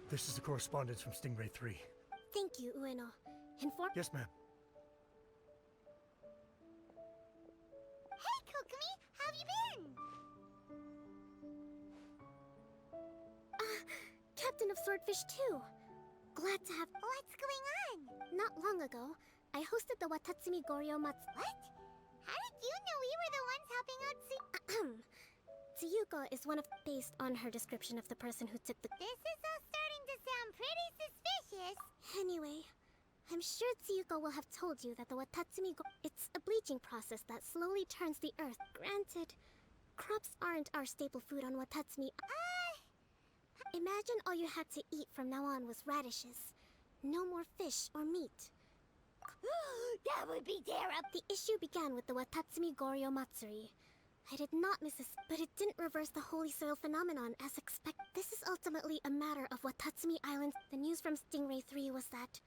This is the correspondence from Stingray 3. Thank you, Ueno. Inform- Yes, ma'am. Hey, Kokumi! How have you been? Captain of Swordfish 2. Glad to have- What's going on? Not long ago, I hosted the Watatsumi Goryo Mats- What? How did you know we were the ones helping out Tsuyuko is one of- based on her description of the person who took the- This is all starting to sound pretty suspicious. Anyway, I'm sure Tsuyuko will have told you that the Watatsumi it's a bleaching process that slowly turns the earth. Granted, crops aren't our staple food on Watatsumi. Imagine all you had to eat from now on was radishes. No more fish or meat. That would be terrible. The issue began with the Watatsumi Goryo Matsuri. I did not miss this, but it didn't reverse the holy soil phenomenon as expected. This is ultimately a matter of Watatsumi Island. The news from Stingray 3 was that...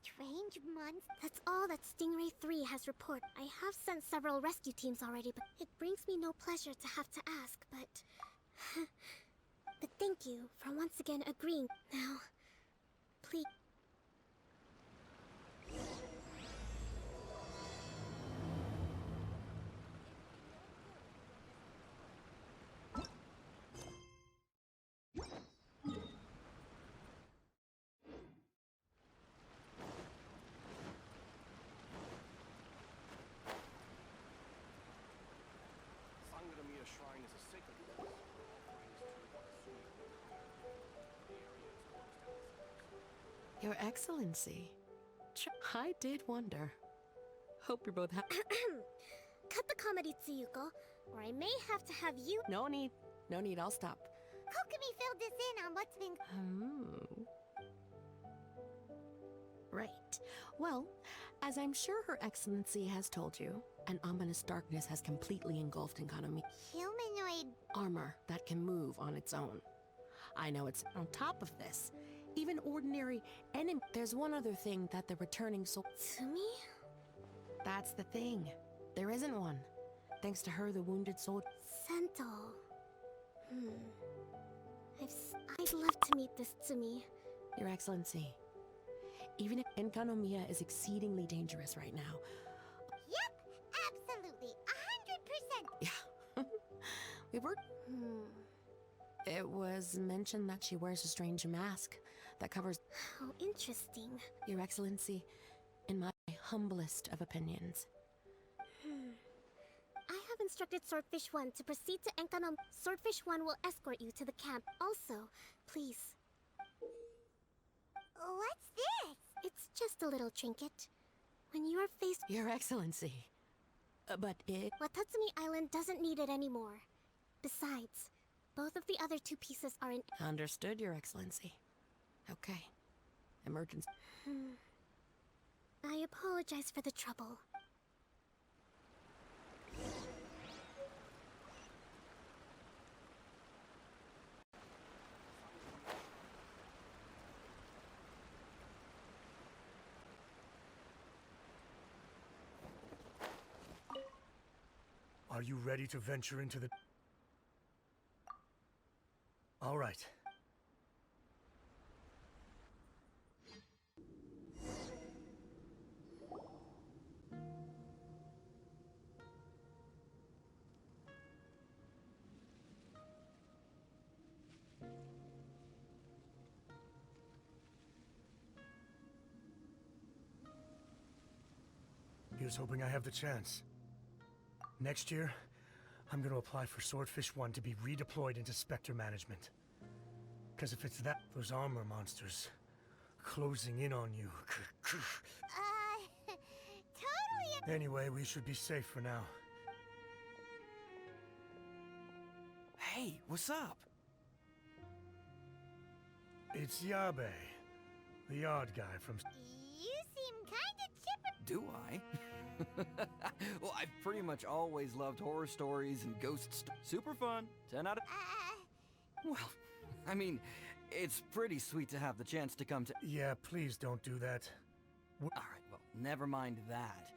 Strange monster. That's all that Stingray 3 has reported. I have sent several rescue teams already, but it brings me no pleasure to have to ask, but... but thank you for once again agreeing. Now, please... Sangonomuya Shrine is a sacred place. Your Excellency, I did wonder. Hope you're both happy. Cut the comedy, Tsuyuko, or I may have to have you... No need, I'll stop. Kokumi filled us in on what's been... Right. Well, as I'm sure Her Excellency has told you, an ominous darkness has completely engulfed Sangonomuya. Humanoid... Armor that can move on its own. I know it's on top of this. Even ordinary enemy. There's one other thing that the returning soul... Tsumi? That's the thing. There isn't one. Thanks to her, the wounded soul... Sento. I'd love to meet this Tsumi. Your Excellency, even if Sangonomuya is exceedingly dangerous right now... Yep, absolutely, 100%. Yeah. We were... It was mentioned that she wears a strange mask that covers... How interesting. Your Excellency, in my humblest of opinions. I have instructed Swordfish 1 to proceed to Enkanom. Swordfish 1 will escort you to the camp. Also, please. What's this? It's just a little trinket. When you are faced... Your Excellency. But it... Watatsumi Island doesn't need it anymore. Besides, both of the other two pieces are in... Understood, Your Excellency. Okay. Emergency. I apologize for the trouble. Are you ready to venture into the... All right. Here's hoping I have the chance. Next year, I'm gonna apply for Swordfish 1 to be redeployed into Spectre Management. Because if it's that, those armor monsters closing in on you. Totally. Anyway, we should be safe for now. Hey, what's up? It's Yabe, the odd guy from... You seem kinda chipper. Do I? Well, I've pretty much always loved horror stories and ghost super fun. 10 out of... Well, I mean, it's pretty sweet to have the chance to come to... Yeah, please don't do that. Alright, well, never mind that.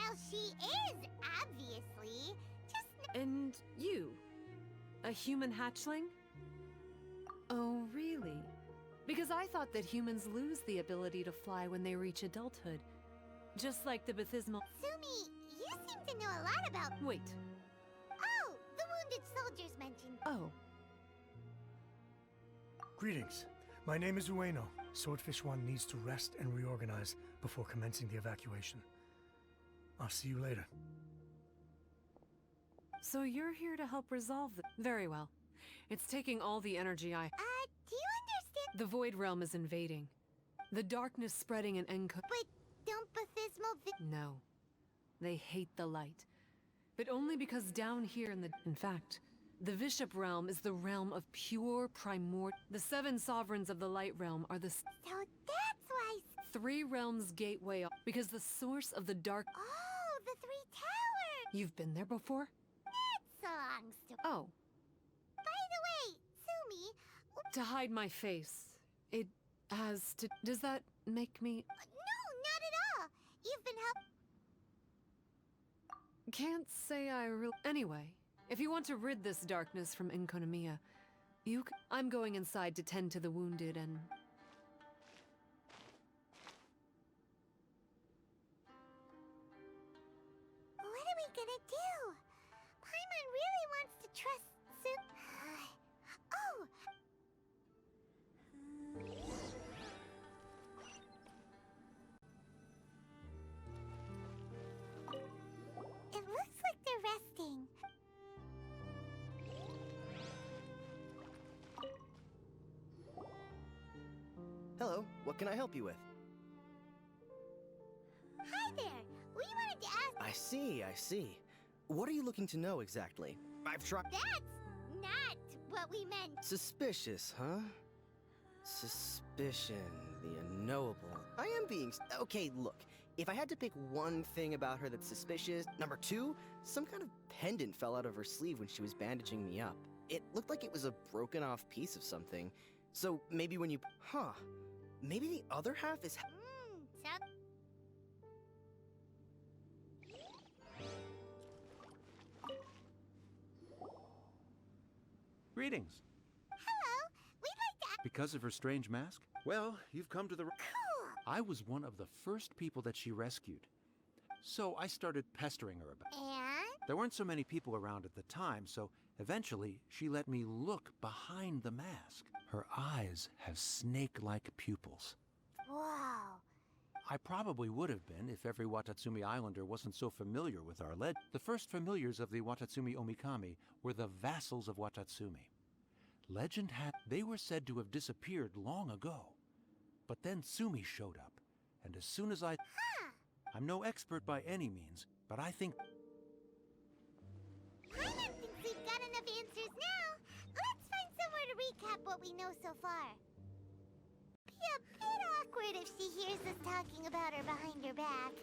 Well, she is, obviously. Just And you? A human hatchling? Oh, really? Because I thought that humans lose the ability to fly when they reach adulthood. Just like the baptismal... Tsumi, you seem to know a lot about... Wait. Oh, the wounded soldiers mentioned. Oh. Greetings. My name is Ueno. Swordfish One needs to rest and reorganize before commencing the evacuation. I'll see you later. So you're here to help resolve the... Very well. It's taking all the energy I... Do you understand? The Void Realm is invading. The darkness spreading in Enko... But don't baptismal No. They hate the light. But only because down here in the... In fact, the Bishop Realm is the realm of pure primordial... The 7 sovereigns of the Light Realm are the... So that's why... 3 realms gateway... Because the source of the dark... Oh, the 3 towers! You've been there before? That belongs to... Oh. By the way, Tsumi... To hide my face. It has to... Does that make me... No, not at all! You've been Can't say I really... Anyway, if you want to rid this darkness from Sangonomuya, I'm going inside to tend to the wounded and... What are we gonna do? Paimon really wants to trust Oh! It looks like they're resting. Hello, what can I help you with? Hi there! We wanted to ask... I see. What are you looking to know exactly? I've tried... That's not what we meant. Suspicious, huh? Suspicion, the unknowable. I am being... Okay, look. If I had to pick one thing about her that's suspicious... Number 2, some kind of pendant fell out of her sleeve when she was bandaging me up. It looked like it was a broken off piece of something. So maybe when you... Huh. Maybe the other half is... Sound... Greetings. Hello! We'd like to ask... Because of her strange mask? Well, you've come to the... Cool! I was one of the first people that she rescued. So I started pestering her about it. And? There weren't so many people around at the time, so eventually she let me look behind the mask. Her eyes have snake-like pupils. Whoa! I probably would have been if every Watatsumi Islander wasn't so familiar with our legend. The first familiars of the Watatsumi Omikami were the vassals of Watatsumi. Legend had they were said to have disappeared long ago. But then Tsumi showed up, and as soon as I... I'm no expert by any means, but I think... Paimon thinks we've got enough answers now. Let's find somewhere to recap what we know so far. Be a bit awkward if she hears us talking about her behind her back.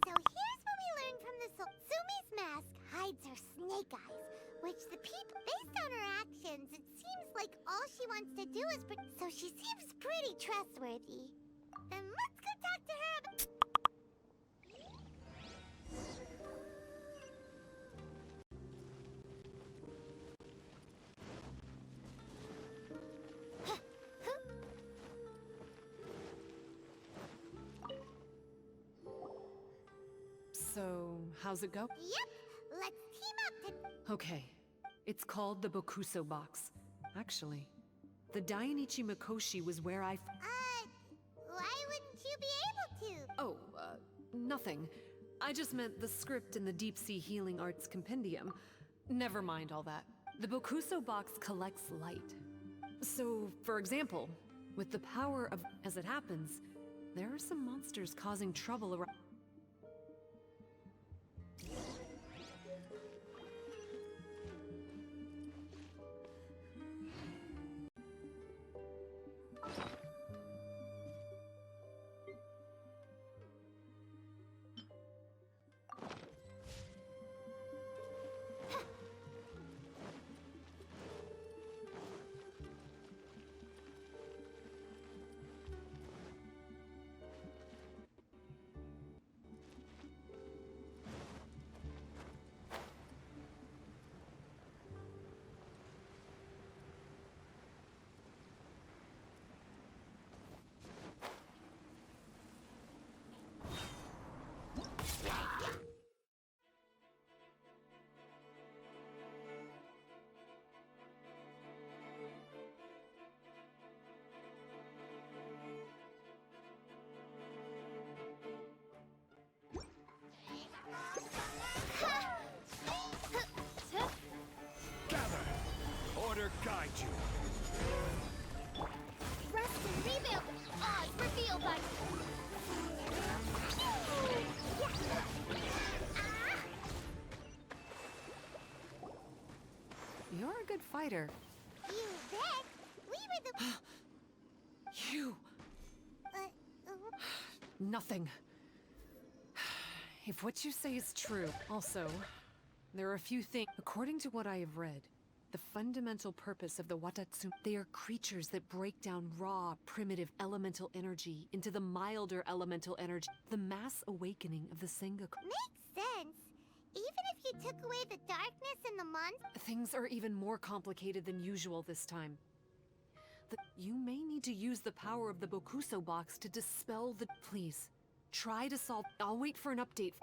So here's what we learned from the Tsumi's mask hides her snake eyes, which the people, based on her actions, it seems like all she wants to do is... So she seems pretty trustworthy. Then let's go talk to her about... So, how's it go? Yep, let's team up to... Okay. It's called the Bokusu box. Actually, the Dainichi Mikoshi was where I... Why wouldn't you be able to? Oh, nothing. I just meant the script in the Deep Sea Healing Arts Compendium. Never mind all that. The Bokusu box collects light. So, for example, with the power of... As it happens, there are some monsters causing trouble around... like... You're a good fighter. You bet. We were the... You! Nothing. If what you say is true, also, there are a few things. According to what I have read, the fundamental purpose of the Watatsumi, they are creatures that break down raw, primitive elemental energy into the milder elemental energy. The mass awakening of the Sengoku. Makes sense. Even if you took away the darkness and the monsters... Things are even more complicated than usual this time. You may need to use the power of the Bokusu box to dispel the... Please, try to solve... I'll wait for an update.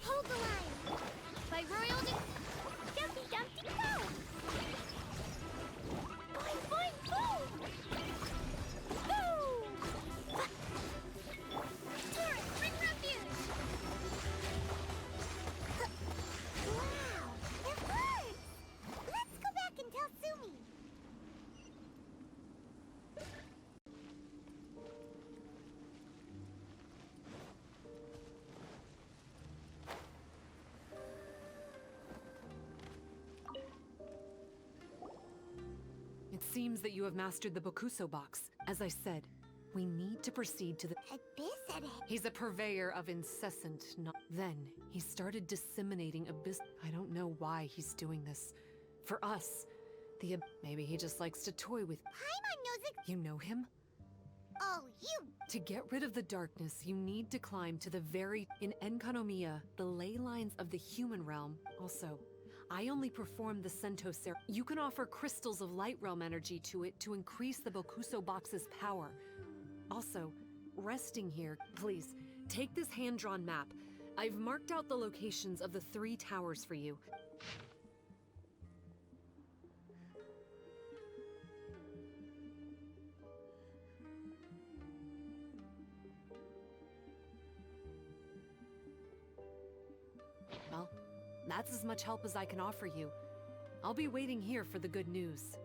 Hold the line! By Royal Dumpty Dumpty Go! Boing boing boom! Boom! Torrent, bring refuge! Wow! It works! Let's go back and tell Tsumi. It seems that you have mastered the Bokusu box. As I said, we need to proceed to the... Abyss. He's a purveyor of incessant Then, he started disseminating abyss... I don't know why he's doing this. For us, maybe he just likes to toy with... Paimon knows it. You know him? Oh, you... To get rid of the darkness, you need to climb to the very... In Sangonomuya, the ley lines of the human realm. Also, I only perform the Sento ceremony. You can offer crystals of light realm energy to it to increase the Bokusu box's power. Also, resting here, please, take this hand-drawn map. I've marked out the locations of the 3 towers for you. Well, that's as much help as I can offer you. I'll be waiting here for the good news.